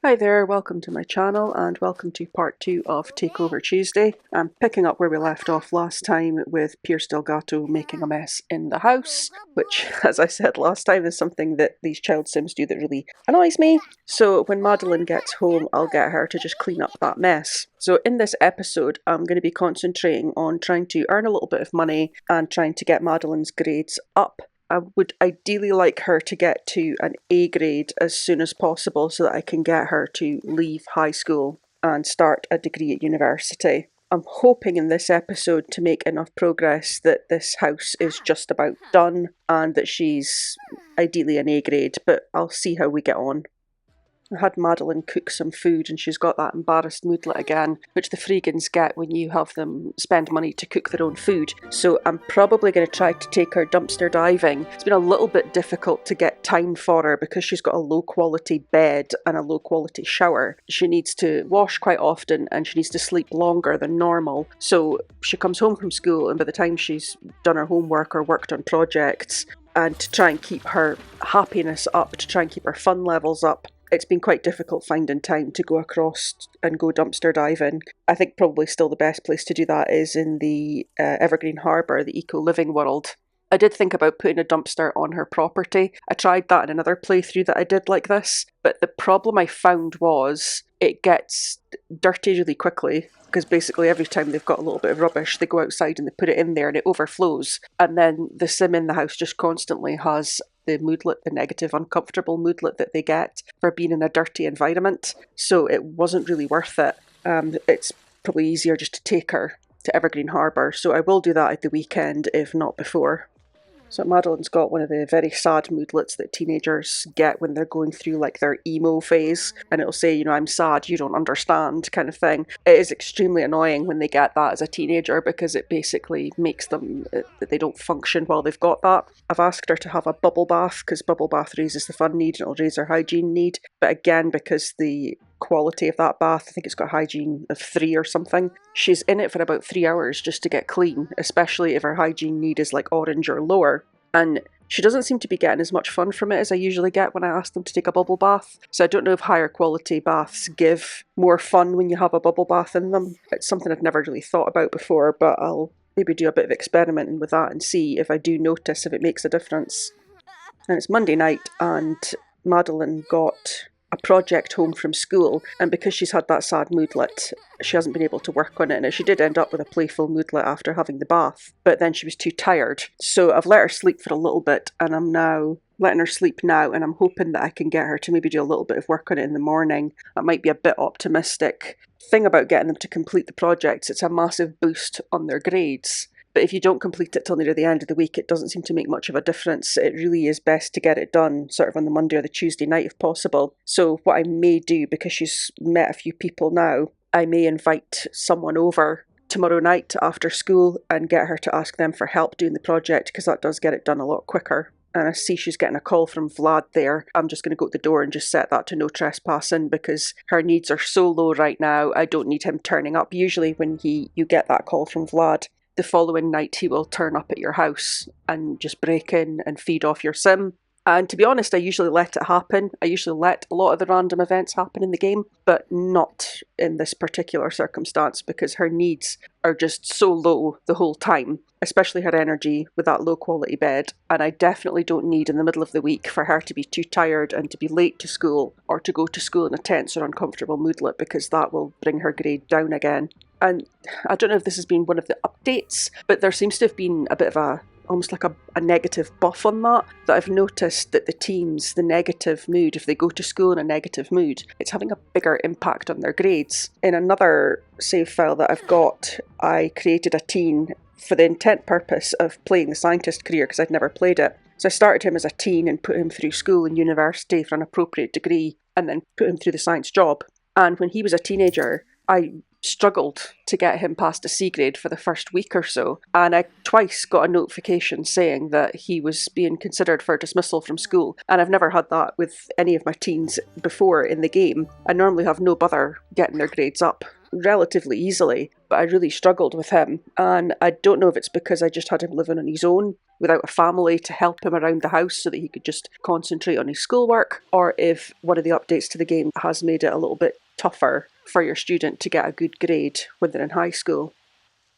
Hi there, welcome to my channel and welcome to part 2 of Takeover Tuesday. I'm picking up where we left off last time with Pierce Delgato making a mess in the house, which, as I said last time, is something that these child sims do that really annoys me. So when Madeleine gets home, I'll get her to just clean up that mess. So in this episode, I'm going to be concentrating on trying to earn a little bit of money and trying to get Madeleine's grades up. I would ideally like her to get to an A grade as soon as possible so that I can get her to leave high school and start a degree at university. I'm hoping in this episode to make enough progress that this house is just about done and that she's ideally an A grade, but I'll see how we get on. I had Madeleine cook some food and she's got that embarrassed moodlet again, which the Freegans get when you have them spend money to cook their own food. So I'm probably going to try to take her dumpster diving. It's been a little bit difficult to get time for her because she's got a low quality bed and a low quality shower. She needs to wash quite often and she needs to sleep longer than normal. So she comes home from school and by the time she's done her homework or worked on projects, and to try and keep her happiness up, to try and keep her fun levels up, it's been quite difficult finding time to go across and go dumpster diving. I think probably still the best place to do that is in the Evergreen Harbour, the eco-living world. I did think about putting a dumpster on her property. I tried that in another playthrough that I did like this, but the problem I found was it gets dirty really quickly, because basically every time they've got a little bit of rubbish, they go outside and they put it in there and it overflows. And then the sim in the house just constantly has the moodlet, the negative, uncomfortable moodlet that they get for being in a dirty environment. So it wasn't really worth it. It's probably easier just to take her to Evergreen Harbour. So I will do that at the weekend, if not before. So Madeleine's got one of the very sad moodlets that teenagers get when they're going through like their emo phase, and it'll say, you know, I'm sad, you don't understand, kind of thing. It is extremely annoying when they get that as a teenager because it basically makes them, that they don't function while they've got that. I've asked her to have a bubble bath because bubble bath raises the fun need and it'll raise her hygiene need, but again, because the quality of that bath, I think it's got hygiene of 3 or something, she's in it for about 3 hours just to get clean, especially if her hygiene need is like orange or lower. And she doesn't seem to be getting as much fun from it as I usually get when I ask them to take a bubble bath. So I don't know if higher quality baths give more fun when you have a bubble bath in them. It's something I've never really thought about before, but I'll maybe do a bit of experimenting with that and see if I do notice if it makes a difference. And it's Monday night and Madeleine got a project home from school, and because she's had that sad moodlet, she hasn't been able to work on it. Now, she did end up with a playful moodlet after having the bath, but then she was too tired. So I've let her sleep for a little bit, and I'm now letting her sleep now, and I'm hoping that I can get her to maybe do a little bit of work on it in the morning. That might be a bit optimistic. Thing about getting them to complete the projects, it's a massive boost on their grades. But if you don't complete it till near the end of the week, it doesn't seem to make much of a difference. It really is best to get it done sort of on the Monday or the Tuesday night if possible. So what I may do, because she's met a few people now, I may invite someone over tomorrow night after school and get her to ask them for help doing the project, because that does get it done a lot quicker. And I see she's getting a call from Vlad there. I'm just going to go to the door and just set that to no trespassing because her needs are so low right now. I don't need him turning up. Usually when you get that call from Vlad, the following night he will turn up at your house and just break in and feed off your sim. And to be honest, I usually let it happen. I usually let a lot of the random events happen in the game, but not in this particular circumstance because her needs are just so low the whole time, especially her energy with that low quality bed. And I definitely don't need in the middle of the week for her to be too tired and to be late to school or to go to school in a tense or uncomfortable moodlet because that will bring her grade down again. And I don't know if this has been one of the updates, but there seems to have been a bit of almost like a negative buff on that I've noticed that the teens, the negative mood, if they go to school in a negative mood, it's having a bigger impact on their grades. In another save file that I've got, I created a teen for the intent purpose of playing the scientist career because I'd never played it. So I started him as a teen and put him through school and university for an appropriate degree and then put him through the science job. And when he was a teenager, I struggled to get him past a C grade for the first week or so, and I twice got a notification saying that he was being considered for dismissal from school, and I've never had that with any of my teens before in the game. I normally have no bother getting their grades up relatively easily, but I really struggled with him, and I don't know if it's because I just had him living on his own without a family to help him around the house so that he could just concentrate on his schoolwork, or if one of the updates to the game has made it a little bit tougher for your student to get a good grade when they're in high school.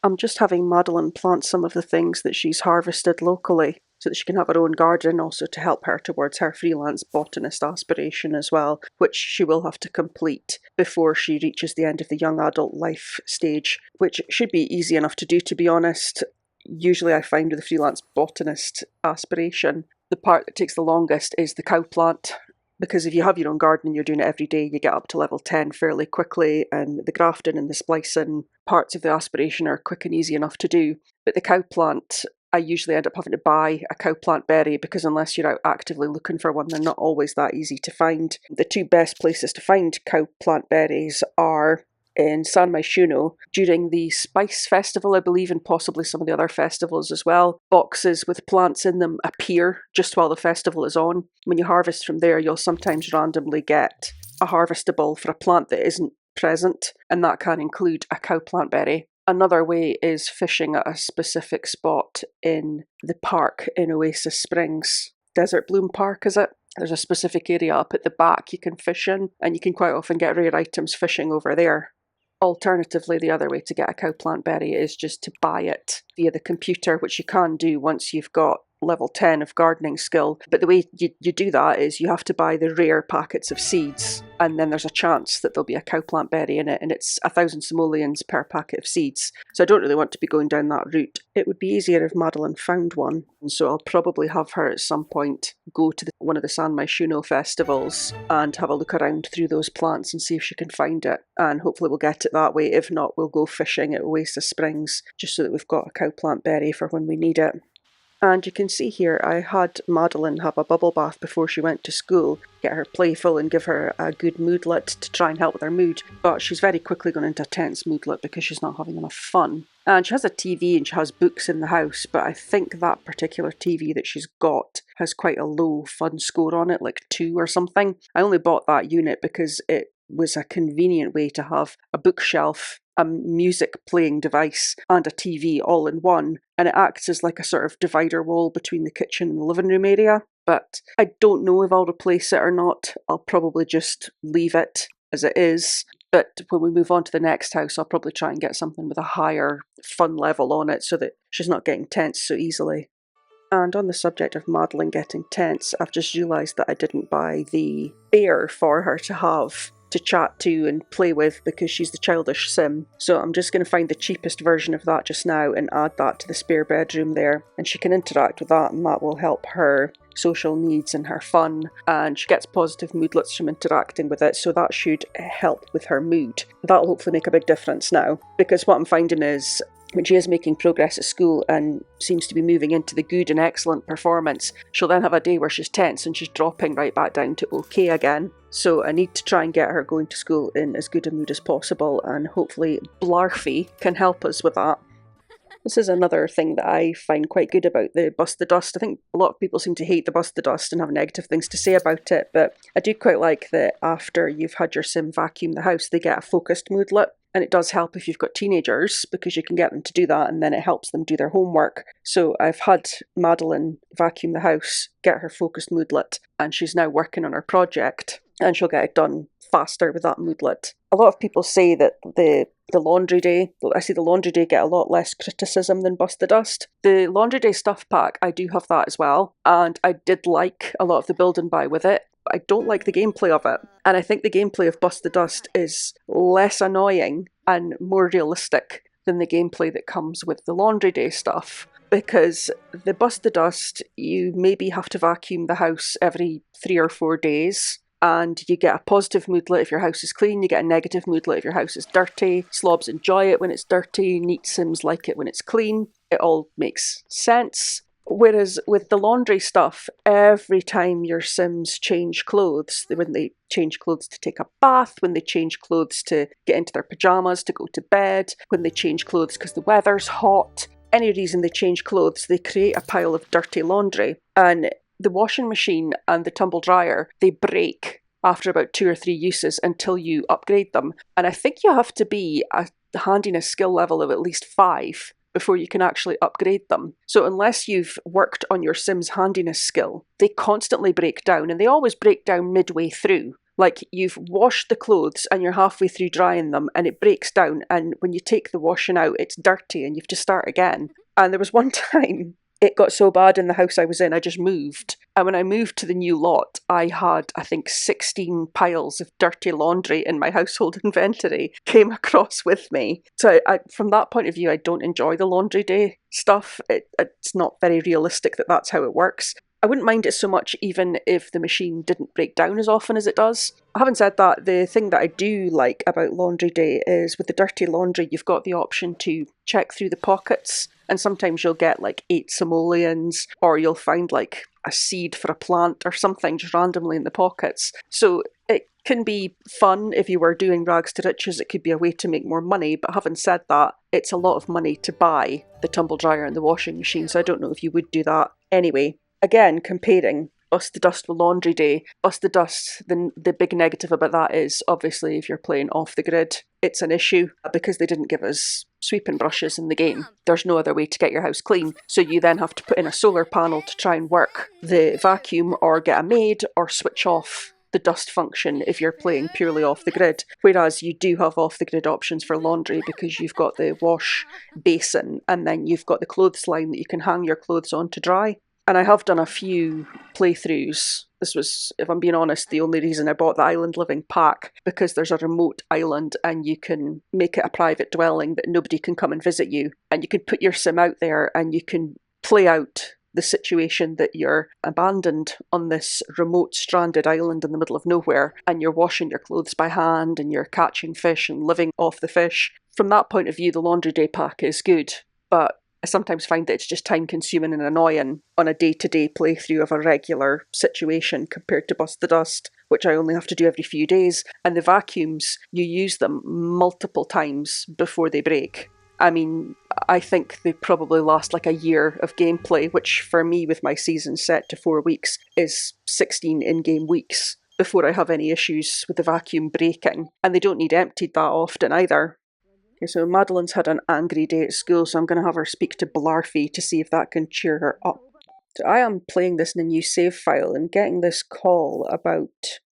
I'm just having Madeleine plant some of the things that she's harvested locally so that she can have her own garden, also to help her towards her freelance botanist aspiration as well, which she will have to complete before she reaches the end of the young adult life stage, which should be easy enough to do, to be honest. Usually I find with the freelance botanist aspiration, the part that takes the longest is the cow plant, because if you have your own garden and you're doing it every day, you get up to level 10 fairly quickly, and the grafting and the splicing parts of the aspiration are quick and easy enough to do. But the cow plant, I usually end up having to buy a cow plant berry, because unless you're out actively looking for one, they're not always that easy to find. The two best places to find cow plant berries are in San Myshuno during the Spice Festival, I believe, and possibly some of the other festivals as well. Boxes with plants in them appear just while the festival is on. When you harvest from there, you'll sometimes randomly get a harvestable for a plant that isn't present, and that can include a cow plant berry. Another way is fishing at a specific spot in the park in Oasis Springs. Desert Bloom Park, is it? There's a specific area up at the back you can fish in, and you can quite often get rare items fishing over there. Alternatively, the other way to get a cow plant berry is just to buy it via the computer, which you can do once you've got level 10 of gardening skill. But the way you do that is you have to buy the rare packets of seeds, and then there's a chance that there'll be a cow plant berry in it, and it's 1,000 simoleons per packet of seeds. So I don't really want to be going down that route. It would be easier if Madeleine found one, and so I'll probably have her at some point go to one of the San Myshuno festivals and have a look around through those plants and see if she can find it, and hopefully we'll get it that way. If not, we'll go fishing at Oasis Springs just so that we've got a cow plant berry for when we need it. And you can see here I had Madeleine have a bubble bath before she went to school, get her playful and give her a good moodlet to try and help with her mood, but she's very quickly gone into a tense moodlet because she's not having enough fun. And she has a TV and she has books in the house, but I think that particular TV that she's got has quite a low fun score on it, like 2 or something. I only bought that unit because it was a convenient way to have a bookshelf, a music playing device, and a TV all in one, and it acts as like a sort of divider wall between the kitchen and the living room area. But I don't know if I'll replace it or not. I'll probably just leave it as it is. But when we move on to the next house, I'll probably try and get something with a higher fun level on it so that she's not getting tense so easily. And on the subject of Madeleine getting tense, I've just realised that I didn't buy the bear for her to have to chat to and play with because she's the childish sim. So I'm just going to find the cheapest version of that just now and add that to the spare bedroom there, and she can interact with that, and that will help her social needs and her fun, and she gets positive moodlets from interacting with it, so that should help with her mood. That'll hopefully make a big difference now, because what I'm finding is when she is making progress at school and seems to be moving into the good and excellent performance, she'll then have a day where she's tense and she's dropping right back down to okay again. So I need to try and get her going to school in as good a mood as possible, and hopefully Blarfy can help us with that. This is another thing that I find quite good about the Bust the Dust. I think a lot of people seem to hate the Bust the Dust and have negative things to say about it, but I do quite like that after you've had your sim vacuum the house, they get a focused moodlet. And it does help if you've got teenagers, because you can get them to do that and then it helps them do their homework. So I've had Madeleine vacuum the house, get her focused moodlet, and she's now working on her project, and she'll get it done faster with that moodlet. A lot of people say that the laundry day, I see the laundry day get a lot less criticism than Bust the Dust. The laundry day stuff pack, I do have that as well, and I did like a lot of the build and buy with it. I don't like the gameplay of it, and I think the gameplay of Bust the Dust is less annoying and more realistic than the gameplay that comes with the laundry day stuff, because the Bust the Dust, you maybe have to vacuum the house every 3 or 4 days, and you get a positive moodlet if your house is clean, you get a negative moodlet if your house is dirty. Slobs enjoy it when it's dirty, neat sims like it when it's clean. It all makes sense. Whereas with the laundry stuff, every time your sims change clothes, when they change clothes to take a bath, when they change clothes to get into their pyjamas to go to bed, when they change clothes because the weather's hot, any reason they change clothes, they create a pile of dirty laundry. And the washing machine and the tumble dryer, they break after about 2 or 3 uses until you upgrade them. And I think you have to be a handiness skill level of at least 5 before you can actually upgrade them. So unless you've worked on your Sims handiness skill, they constantly break down, and they always break down midway through. Like, you've washed the clothes and you're halfway through drying them and it breaks down, and when you take the washing out, it's dirty and you have to start again. And there was one time it got so bad in the house I was in, I just moved. And when I moved to the new lot, I had, I think, 16 piles of dirty laundry in my household inventory came across with me. So from that point of view, I don't enjoy the laundry day stuff. It's not very realistic that that's how it works. I wouldn't mind it so much even if the machine didn't break down as often as it does. Having said that, the thing that I do like about laundry day is with the dirty laundry, you've got the option to check through the pockets, and sometimes you'll get like 8 simoleons, or you'll find like a seed for a plant or something just randomly in the pockets. So it can be fun if you were doing rags to riches. It could be a way to make more money, but having said that, it's a lot of money to buy the tumble dryer and the washing machine, so I don't know if you would do that. Anyway, again, comparing Bust the Dust with Laundry Day. Bust the Dust, the big negative about that is, obviously, if you're playing off the grid, it's an issue because they didn't give us sweeping brushes in the game. There's no other way to get your house clean, so you then have to put in a solar panel to try and work the vacuum, or get a maid, or switch off the dust function if you're playing purely off the grid. Whereas you do have off the grid options for laundry, because you've got the wash basin and then you've got the clothesline that you can hang your clothes on to dry. And I have done a few playthroughs. This was, if I'm being honest, the only reason I bought the Island Living pack, because there's a remote island and you can make it a private dwelling that nobody can come and visit you. And you can put your sim out there and you can play out the situation that you're abandoned on this remote stranded island in the middle of nowhere, and you're washing your clothes by hand and you're catching fish and living off the fish. From that point of view, the Laundry Day pack is good, but I sometimes find that it's just time consuming and annoying on a day-to-day playthrough of a regular situation compared to Bust the Dust, which I only have to do every few days. And the vacuums, you use them multiple times before they break. I mean, I think they probably last like a year of gameplay, which for me, with my season set to 4 weeks, is 16 in-game weeks before I have any issues with the vacuum breaking. And they don't need emptied that often either. Okay, so Madeleine's had an angry day at school, so I'm going to have her speak to Blarfy to see if that can cheer her up. So I am playing this in a new save file and getting this call about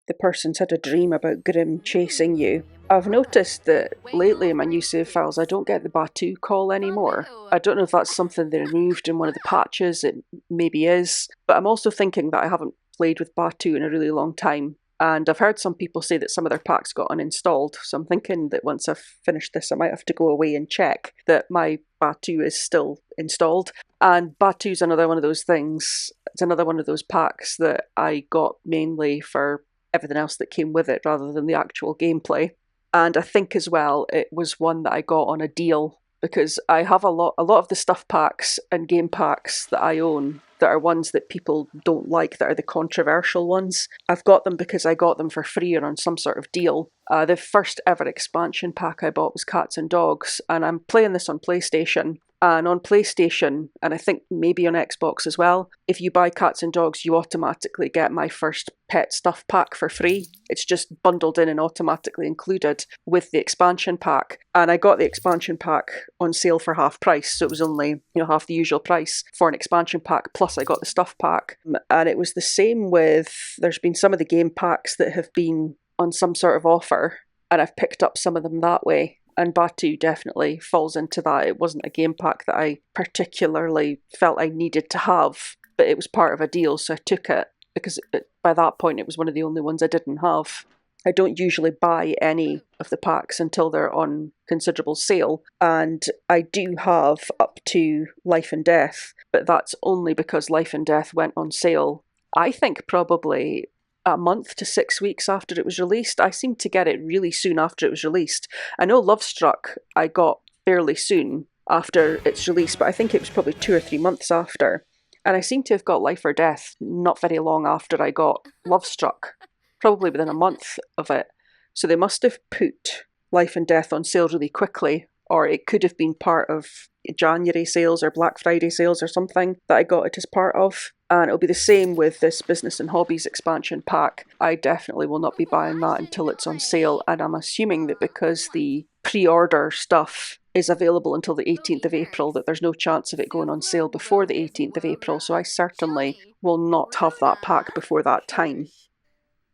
the person's had a dream about Grim chasing you. I've noticed that lately in my new save files I don't get the Batu call anymore. I don't know if that's something they removed in one of the patches, it maybe is, but I'm also thinking that I haven't played with Batu in a really long time. And I've heard some people say that some of their packs got uninstalled, so I'm thinking that once I've finished this I might have to go away and check that my Batu is still installed. And Batu's another one of those things, it's another one of those packs that I got mainly for everything else that came with it rather than the actual gameplay. And I think as well it was one that I got on a deal, because I have a lot of the stuff packs and game packs that I own that are ones that people don't like, that are the controversial ones. I've got them because I got them for free or on some sort of deal. The first ever expansion pack I bought was Cats and Dogs, and I'm playing this on PlayStation. And on PlayStation, and I think maybe on Xbox as well, if you buy Cats and Dogs, you automatically get my first pet stuff pack for free. It's just bundled in and automatically included with the expansion pack. And I got the expansion pack on sale for half price, so it was only, half the usual price for an expansion pack, plus I got the stuff pack. And it was the same with, there's been some of the game packs that have been on some sort of offer, and I've picked up some of them that way. And Batu definitely falls into that. It wasn't a game pack that I particularly felt I needed to have, but it was part of a deal, so I took it, because by that point it was one of the only ones I didn't have. I don't usually buy any of the packs until they're on considerable sale, and I do have up to Life and Death, but that's only because Life and Death went on sale, I think probably a month to 6 weeks after it was released. I seemed to get it really soon after it was released. I know Love Struck I got fairly soon after its release, but I think it was probably 2 or 3 months after. And I seem to have got Life or Death not very long after I got Love Struck, probably within a month of it. So they must have put Life and Death on sale really quickly, or it could have been part of January sales or Black Friday sales or something that I got it as part of. And it'll be the same with this Business and Hobbies expansion pack. I definitely will not be buying that until it's on sale, and I'm assuming that because the pre-order stuff is available until the 18th of April, that there's no chance of it going on sale before the 18th of April, so I certainly will not have that pack before that time.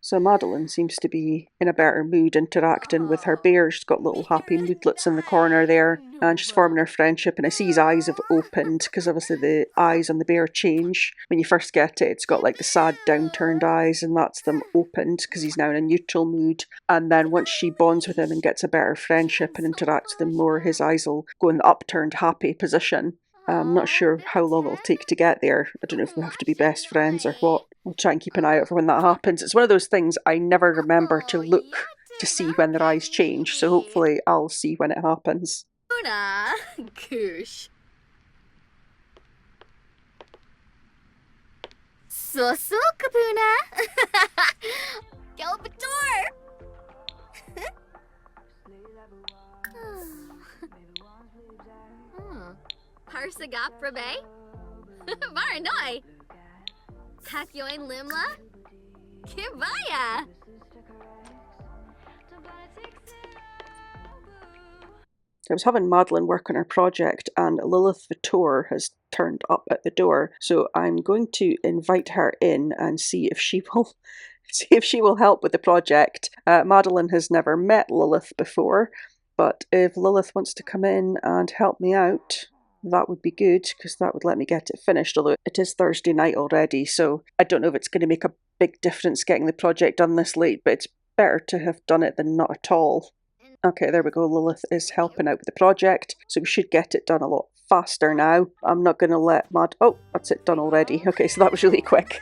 So Madeleine seems to be in a better mood interacting with her bear. She's got little happy moodlets in the corner there, and she's forming her friendship, and I see his eyes have opened, because obviously the eyes on the bear change. When you first get it, it's got like the sad downturned eyes, and that's them opened, because he's now in a neutral mood. And then once she bonds with him and gets a better friendship and interacts with him more, his eyes will go in the upturned happy position. I'm not sure how long it'll take to get there. I don't know if we have to be best friends or what. I'll try and keep an eye out for when that happens. It's one of those things I never remember to look to see when their eyes change, so hopefully I'll see when it happens. Kush. So Kapuna. Go up the door. Parsagap Rabe? Varanoi. Hakyoin Limla? Kibaya. I was having Madeleine work on her project, and Lilith Vittor has turned up at the door, so I'm going to invite her in and see if she will help with the project. Madeleine has never met Lilith before, but if Lilith wants to come in and help me out, that would be good, because that would let me get it finished, although it is Thursday night already, so I don't know if it's going to make a big difference getting the project done this late, but it's better to have done it than not at all. Okay, there we go. Lilith is helping out with the project, so we should get it done a lot faster now. I'm not going to let Oh, that's it done already. Okay, so that was really quick.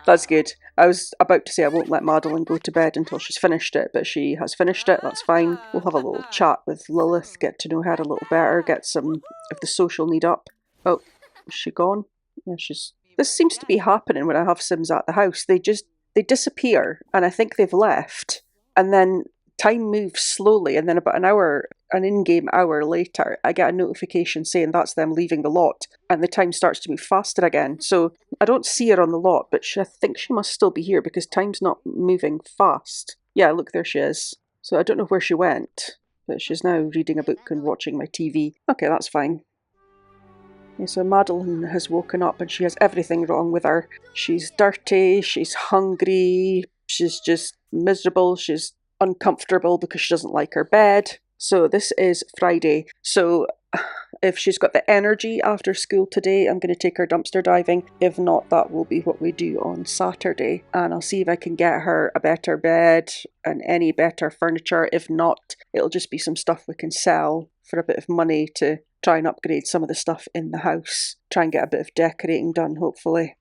That's good. I was about to say I won't let Madeleine go to bed until she's finished it, but she has finished it. That's fine. We'll have a little chat with Lilith, get to know her a little better, get some of the social need up. Oh, is she gone? Yeah, she's... This seems to be happening when I have Sims at the house. They disappear, and I think they've left, and then time moves slowly, and then about an in-game hour later, I get a notification saying that's them leaving the lot, and the time starts to move faster again. So I don't see her on the lot, but I think she must still be here because time's not moving fast. Yeah, look, there she is. So I don't know where she went, but she's now reading a book and watching my TV. Okay, that's fine. Okay, so Madeleine has woken up and she has everything wrong with her. She's dirty, she's hungry, she's just miserable, she's uncomfortable because she doesn't like her bed. So this is Friday. So if she's got the energy after school today, I'm going to take her dumpster diving. If not, that will be what we do on Saturday. And I'll see if I can get her a better bed and any better furniture. If not, it'll just be some stuff we can sell for a bit of money to try and upgrade some of the stuff in the house. Try and get a bit of decorating done, hopefully.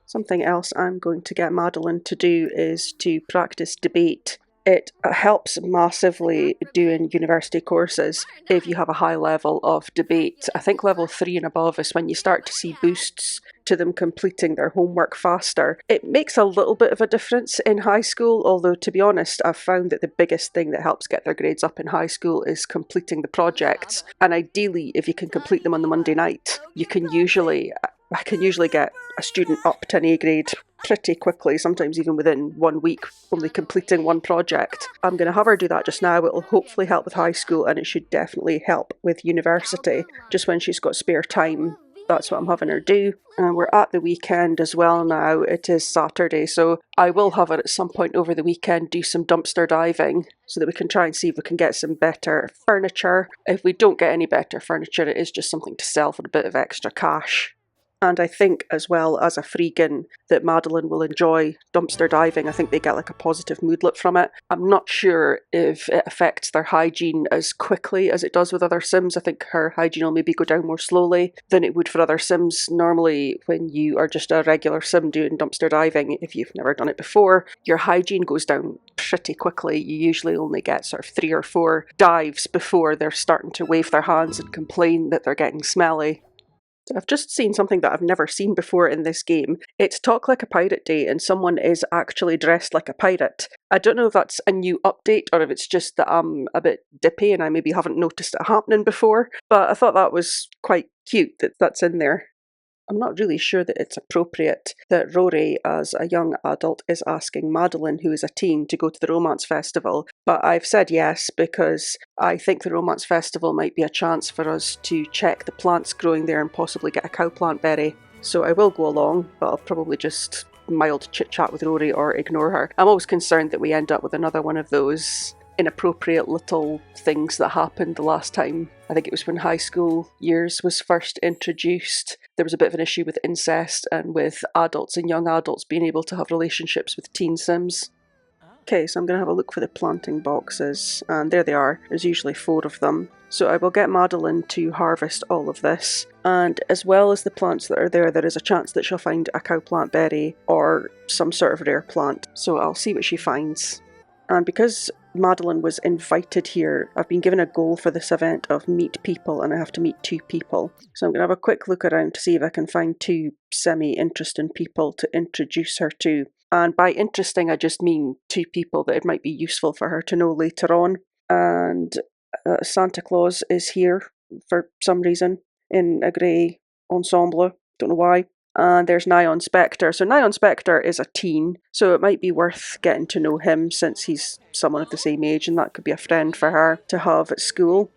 Something else I'm going to get Madeleine to do is to practice debate. It helps massively doing university courses if you have a high level of debate. I think level 3 and above is when you start to see boosts to them completing their homework faster. It makes a little bit of a difference in high school, although to be honest, I've found that the biggest thing that helps get their grades up in high school is completing the projects. And ideally, if you can complete them on the Monday night, I can usually get a student up to an A grade pretty quickly, sometimes even within 1 week, only completing one project. I'm going to have her do that just now. It'll hopefully help with high school, and it should definitely help with university, just when she's got spare time. That's what I'm having her do. And we're at the weekend as well now. It is Saturday, so I will have her at some point over the weekend do some dumpster diving so that we can try and see if we can get some better furniture. If we don't get any better furniture, it is just something to sell for a bit of extra cash. And I think, as well as a freegan, that Madeleine will enjoy dumpster diving. I think they get like a positive moodlet from it. I'm not sure if it affects their hygiene as quickly as it does with other Sims. I think her hygiene will maybe go down more slowly than it would for other Sims. Normally, when you are just a regular Sim doing dumpster diving, if you've never done it before, your hygiene goes down pretty quickly. You usually only get sort of 3 or 4 dives before they're starting to wave their hands and complain that they're getting smelly. I've just seen something that I've never seen before in this game. It's Talk Like a Pirate Day, and someone is actually dressed like a pirate. I don't know if that's a new update or if it's just that I'm a bit dippy and I maybe haven't noticed it happening before, but I thought that was quite cute that that's in there. I'm not really sure that it's appropriate that Rory, as a young adult, is asking Madeleine, who is a teen, to go to the romance festival, But I've said yes because I think the Romance Festival might be a chance for us to check the plants growing there and possibly get a cowplant berry. So I will go along, but I'll probably just mild chit-chat with Rory or ignore her. I'm always concerned that we end up with another one of those inappropriate little things that happened the last time. I think it was when high school years was first introduced. There was a bit of an issue with incest and with adults and young adults being able to have relationships with teen sims. Okay, so I'm going to have a look for the planting boxes, and there they are. There's usually 4 of them. So I will get Madeleine to harvest all of this, and as well as the plants that are there, there is a chance that she'll find a cowplant berry or some sort of rare plant. So I'll see what she finds. And because Madeleine was invited here, I've been given a goal for this event of meet people, and I have to meet 2 people. So I'm going to have a quick look around to see if I can find 2 semi-interesting people to introduce her to. And by interesting, I just mean 2 people that it might be useful for her to know later on. And Santa Claus is here for some reason in a grey ensemble. Don't know why. And there's Nyan Spectre. So Nyan Spectre is a teen, so it might be worth getting to know him since he's someone of the same age, and that could be a friend for her to have at school.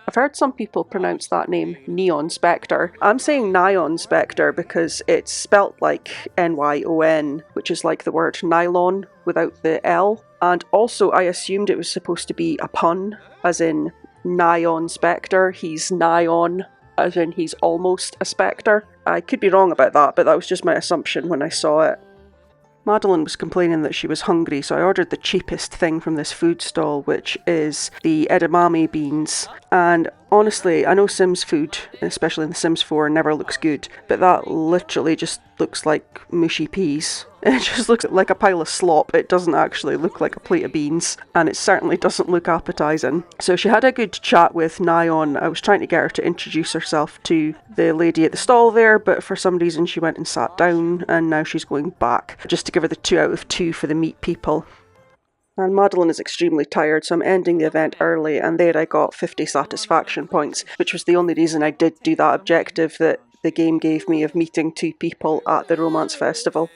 I've heard some people pronounce that name Neon Spectre. I'm saying Nyan Spectre because it's spelt like Nyon, which is like the word nylon without the L. And also I assumed it was supposed to be a pun, as in Nyan Spectre, he's Nyan, as in he's almost a spectre. I could be wrong about that, but that was just my assumption when I saw it. Madeleine was complaining that she was hungry, so I ordered the cheapest thing from this food stall, which is the edamame beans. And honestly, I know Sims food, especially in The Sims 4, never looks good, but that literally just looks like mushy peas. It just looks like a pile of slop. It doesn't actually look like a plate of beans, and it certainly doesn't look appetising. So she had a good chat with Nyan. I was trying to get her to introduce herself to the lady at the stall there, but for some reason she went and sat down, and now she's going back, just to give her the 2 out of 2 for the meat people. And Madeleine is extremely tired, so I'm ending the event early, and there I got 50 satisfaction points, which was the only reason I did do that objective that the game gave me of meeting 2 people at the Romance Festival.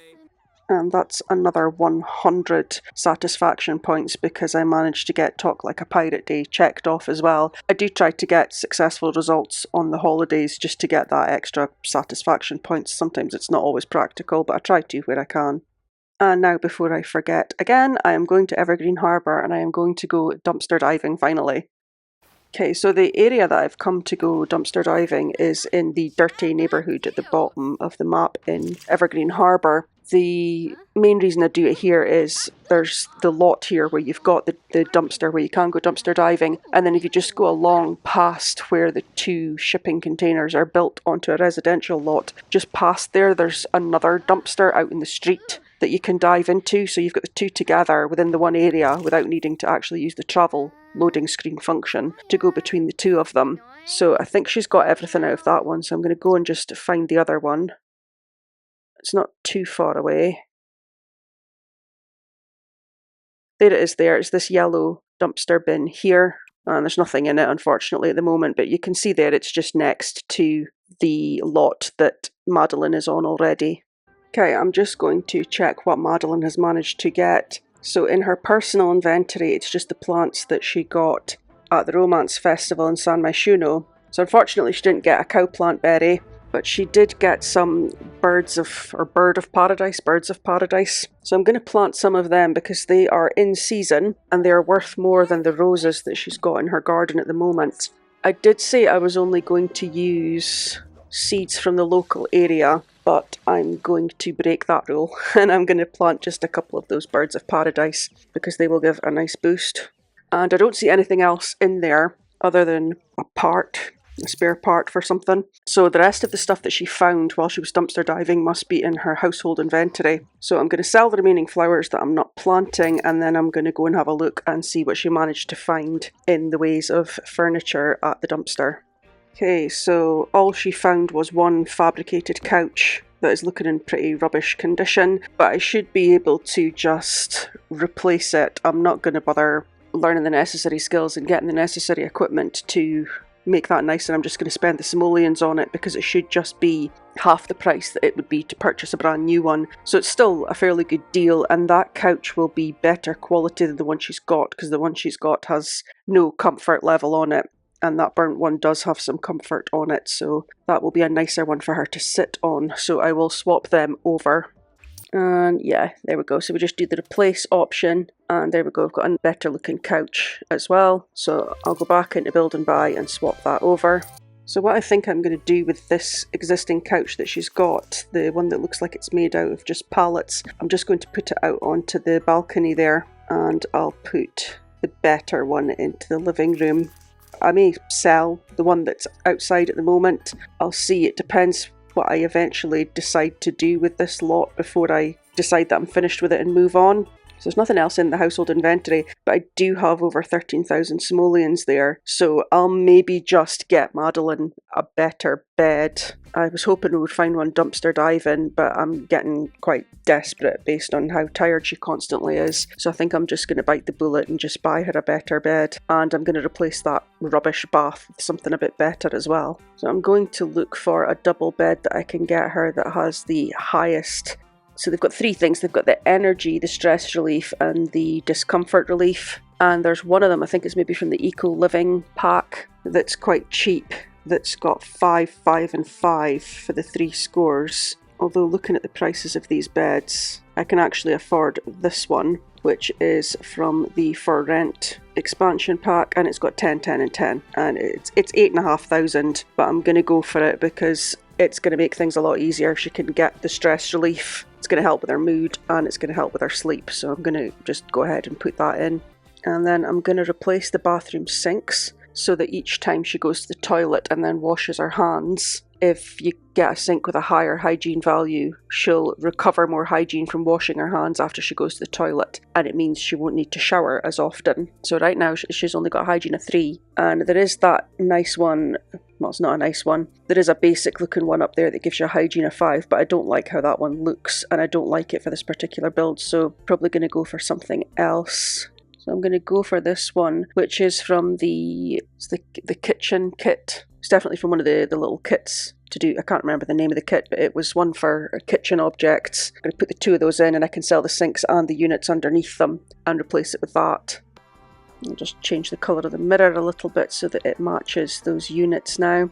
And that's another 100 satisfaction points because I managed to get Talk Like a Pirate Day checked off as well. I do try to get successful results on the holidays just to get that extra satisfaction points. Sometimes it's not always practical, but I try to where I can. And now, before I forget again, I am going to Evergreen Harbour and I am going to go dumpster diving finally. Okay, so the area that I've come to go dumpster diving is in the dirty neighbourhood at the bottom of the map in Evergreen Harbour. The main reason I do it here is there's the lot here where you've got the dumpster where you can go dumpster diving, and then if you just go along past where the 2 shipping containers are built onto a residential lot, just past there's another dumpster out in the street that you can dive into, so you've got the 2 together within the one area without needing to actually use the travel loading screen function to go between the 2 of them. So I think she's got everything out of that one, so I'm going to go and just find the other one. It's not too far away. There it is there. It's this yellow dumpster bin here. And there's nothing in it, unfortunately, at the moment. But you can see there it's just next to the lot that Madeleine is on already. Okay, I'm just going to check what Madeleine has managed to get. So in her personal inventory, it's just the plants that she got at the Romance Festival in San Myshuno. So unfortunately she didn't get a cowplant berry, but she did get some bird of paradise. So I'm going to plant some of them because they are in season and they are worth more than the roses that she's got in her garden at the moment. I did say I was only going to use seeds from the local area, but I'm going to break that rule and I'm going to plant just a couple of those birds of paradise because they will give a nice boost. And I don't see anything else in there other than a spare part for something. So the rest of the stuff that she found while she was dumpster diving must be in her household inventory. So I'm going to sell the remaining flowers that I'm not planting, and then I'm going to go and have a look and see what she managed to find in the ways of furniture at the dumpster. Okay, so all she found was one fabricated couch that is looking in pretty rubbish condition, but I should be able to just replace it. I'm not going to bother learning the necessary skills and getting the necessary equipment to make that nice, and I'm just going to spend the simoleons on it because it should just be half the price that it would be to purchase a brand new one. So it's still a fairly good deal, and that couch will be better quality than the one she's got, because the one she's got has no comfort level on it, and that burnt one does have some comfort on it, so that will be a nicer one for her to sit on. So I will swap them over. And yeah, there we go. So we just do the replace option, and there we go. I've got a better looking couch as well. So I'll go back into build and buy and swap that over. So what I think I'm going to do with this existing couch that she's got, the one that looks like it's made out of just pallets, I'm just going to put it out onto the balcony there, and I'll put the better one into the living room. I may sell the one that's outside at the moment. I'll see. It depends what I eventually decide to do with this lot before I decide that I'm finished with it and move on. So there's nothing else in the household inventory, but I do have over 13,000 simoleons there, so I'll maybe just get Madeleine a better bed. I was hoping we would find one dumpster diving, but I'm getting quite desperate based on how tired she constantly is, so I think I'm just going to bite the bullet and just buy her a better bed, and I'm going to replace that rubbish bath with something a bit better as well. So I'm going to look for a double bed that I can get her that has the highest. So they've got three things. They've got the energy, the stress relief, and the discomfort relief. And there's one of them, I think it's maybe from the Eco Living pack, that's quite cheap. That's got 5, 5 and 5 for the 3 scores. Although looking at the prices of these beds, I can actually afford this one, which is from the For Rent expansion pack, and it's got 10, 10 and 10. And it's 8,500, but I'm going to go for it because it's going to make things a lot easier if she can get the stress relief. It's going to help with her mood, and it's going to help with her sleep, so I'm going to just go ahead and put that in. And then I'm going to replace the bathroom sinks so that each time she goes to the toilet and then washes her hands, if you get a sink with a higher hygiene value, she'll recover more hygiene from washing her hands after she goes to the toilet, and it means she won't need to shower as often. So right now she's only got a hygiene of 3, and there is that nice one. Well, it's not a nice one. There is a basic looking one up there that gives you a hygiene of 5, but I don't like how that one looks, and I don't like it for this particular build, so probably going to go for something else. So I'm going to go for this one, which is from the kitchen kit. It's definitely from one of the little kits to do. I can't remember the name of the kit, but it was one for kitchen objects. I'm going to put the 2 of those in, and I can sell the sinks and the units underneath them and replace it with that. I'll just change the colour of the mirror a little bit so that it matches those units now.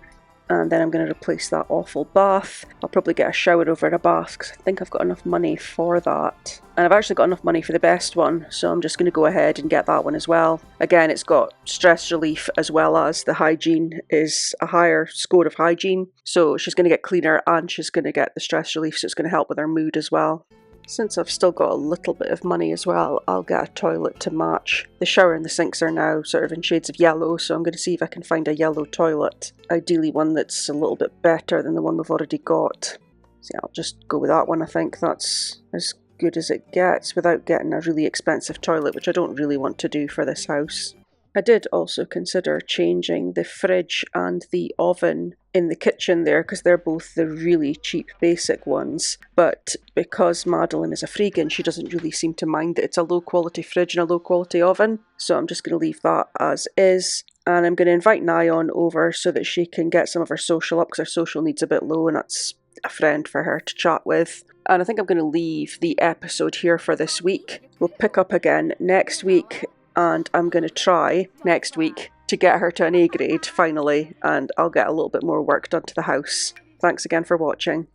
And then I'm going to replace that awful bath. I'll probably get a shower over a bath because I think I've got enough money for that. And I've actually got enough money for the best one, so I'm just going to go ahead and get that one as well. Again, it's got stress relief as well as the hygiene is a higher score of hygiene. So she's going to get cleaner and she's going to get the stress relief, so it's going to help with her mood as well. Since I've still got a little bit of money as well, I'll get a toilet to match. The shower and the sinks are now sort of in shades of yellow, so I'm going to see if I can find a yellow toilet. Ideally one that's a little bit better than the one we've already got. So yeah, I'll just go with that one. I think that's as good as it gets without getting a really expensive toilet, which I don't really want to do for this house. I did also consider changing the fridge and the oven in the kitchen there, because they're both the really cheap basic ones, but because Madeleine is a freegan, she doesn't really seem to mind that it's a low quality fridge and a low quality oven, so I'm just going to leave that as is. And I'm going to invite Nyan over so that she can get some of her social up, because her social needs a bit low, and that's a friend for her to chat with. And I think I'm going to leave the episode here for this week. We'll pick up again next week, and I'm going to try next week to get her to an A grade finally, and I'll get a little bit more work done to the house. Thanks again for watching.